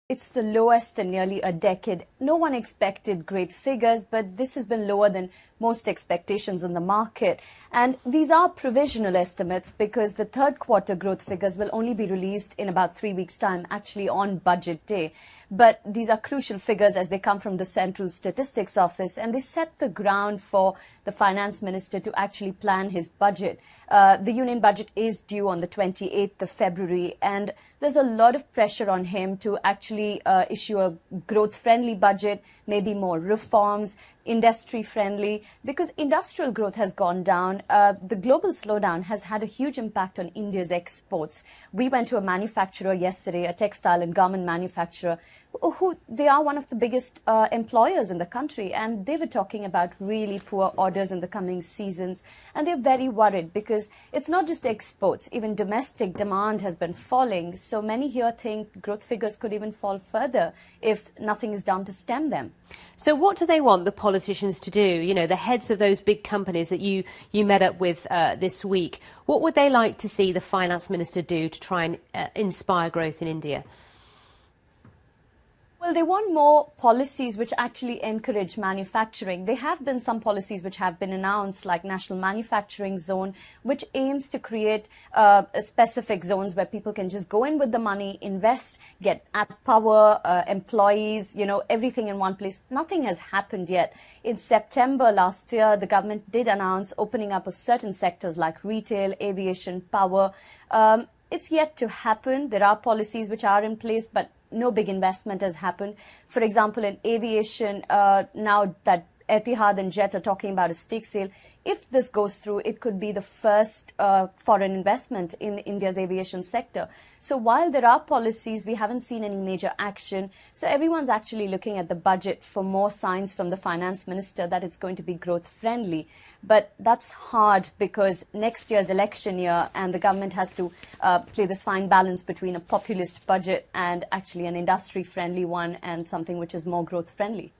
It's the lowest in nearly a decade. No one expected great figures, but this has been lower than most expectations in the market. And these are provisional estimates because the third quarter growth figures will only be released in about 3 weeks' time, actually on budget day. But these are crucial figures as they come from the Central Statistics Office, and they set the ground for the finance minister to actually plan his budget. The union budget is due on the 28th of February, and there's a lot of pressure on him to actually issue a growth-friendly budget, maybe more reforms, industry-friendly, because industrial growth has gone down. The global slowdown has had a huge impact on India's exports. We went to a manufacturer yesterday, a textile and garment manufacturer, who they are one of the biggest employers in the country, and they were talking about really poor orders in the coming seasons, and they're very worried because it's not just exports, even domestic demand has been falling. So many here think growth figures could even fall further if nothing is done to stem them. So what do they want the politicians to do? You know, the heads of those big companies that you met up with this week. What would they like to see the finance minister do to try and inspire growth in India? Well, they want more policies which actually encourage manufacturing. There have been some policies which have been announced, like National Manufacturing Zone, which aims to create specific zones where people can just go in with the money, invest, get power, employees, you know, everything in one place. Nothing has happened yet. In September last year, the government did announce opening up of certain sectors like retail, aviation, power. It's yet to happen. There are policies which are in place, but no big investment has happened. For example, in aviation, now that Etihad and Jet are talking about a stake sale, if this goes through, it could be the first foreign investment in India's aviation sector. So while there are policies, we haven't seen any major action. So everyone's actually looking at the budget for more signs from the finance minister that it's going to be growth friendly. But that's hard because next year's election year, and the government has to play this fine balance between a populist budget and actually an industry friendly one and something which is more growth friendly.